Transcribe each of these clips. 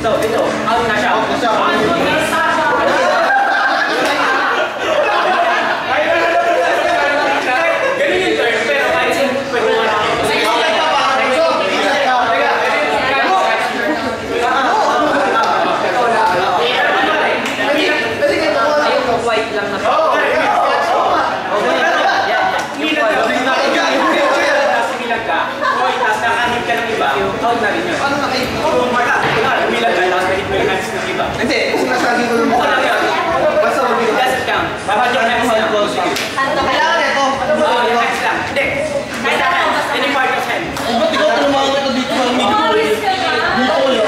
Ito. Out na siya. Out na siya. Ganun yung turn, pero kahit sin pwede mo lang. White lang na. Out na rin yun. Paano nakahit mo? Umilag ka, tapos nahit mo yung hands ng iba. Hindi, kung nasabi ko yung mukha lang yun. Basta umilag. Doesn't count. Babad yung hands lang. Kailangan ito. Yung hands lang. Hindi. Kahit na hands. Any part of hands. Ba't ikaw tulungan ito dito ng medyo? Dito ko yun.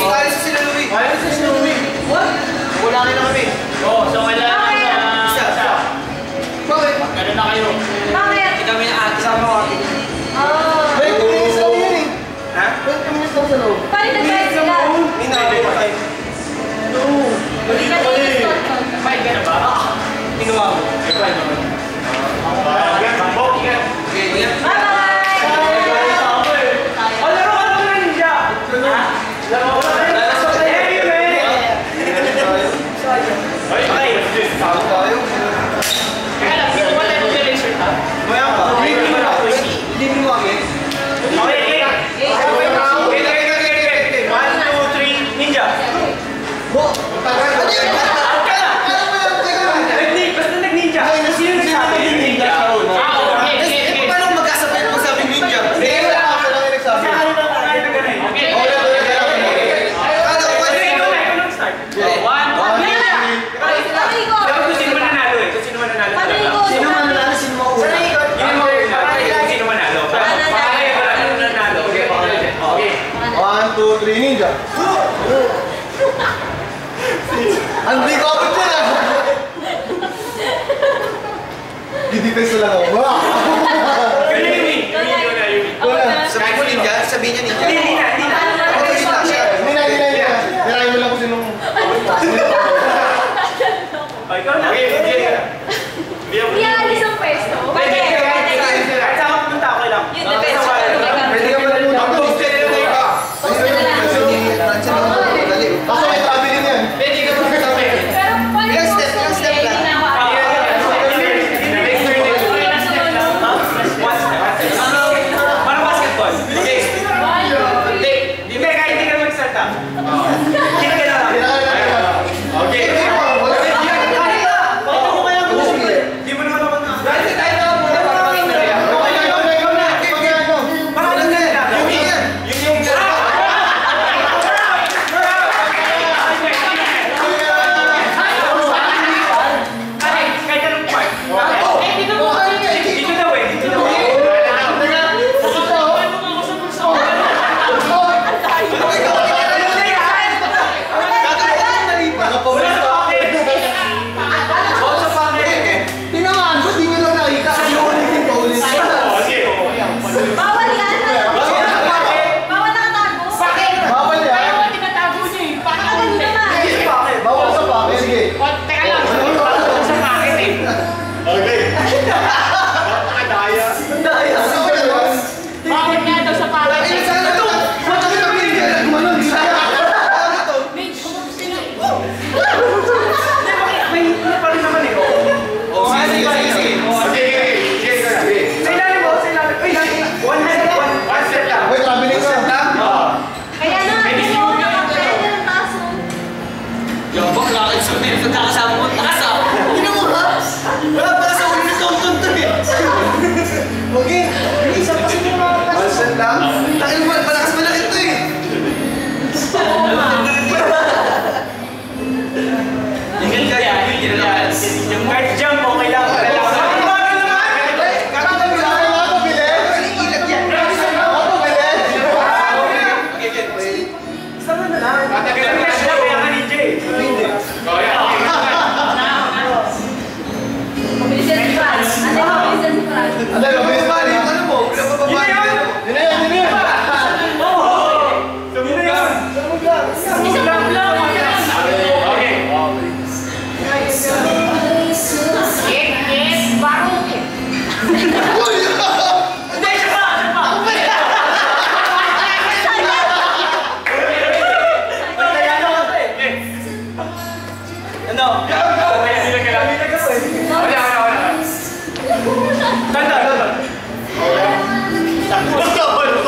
Ayos sa sila, Louie. Ayos sa sila, Louie. What? Kulangin na kami. Oo, so kailangan isa. Bakit? Ganun na kayo. Bakit? Kami na ate sa mga ate. Oh. Wait, kumilis lang yun eh. Ha? Wait, kumilis lang sa loob. Paano nag-fight sila? Ninabay pa kayo. No. Hindi ka nag-start. Fight ka na ba? Tingnan mo. Fight naman. Ninja. Hindi ko ako dyan ah! Gidipes na lang ako. Sabihin mo ninja? Sabihin niya ninja? Hindi na. Nirahin mo lang kung sinong... Ikaw na. Hindi alis ang pwesto. Pwede. Kahit saan ka pumunta, okay lang. Yun, the best. Pwede ka pala muna. Post ka nila na iba. Kaso may travel din yan. Pwede ka pa sa akin. Pero pwede Ilang mo step sa lang. Para basketball. Okay.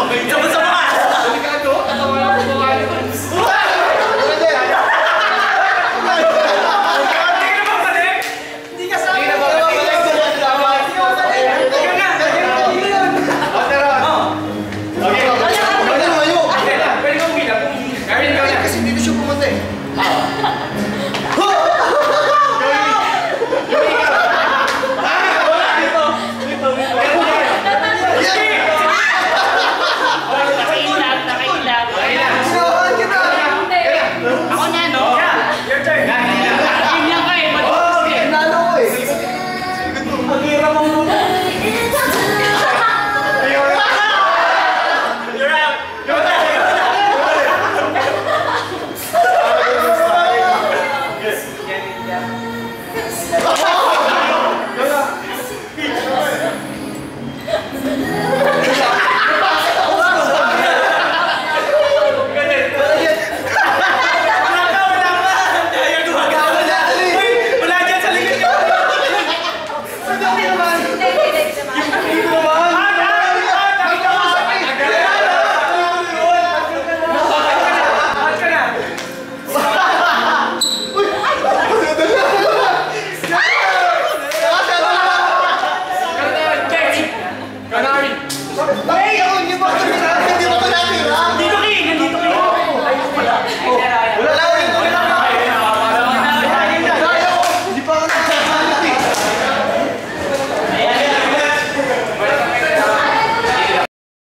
Sabon sa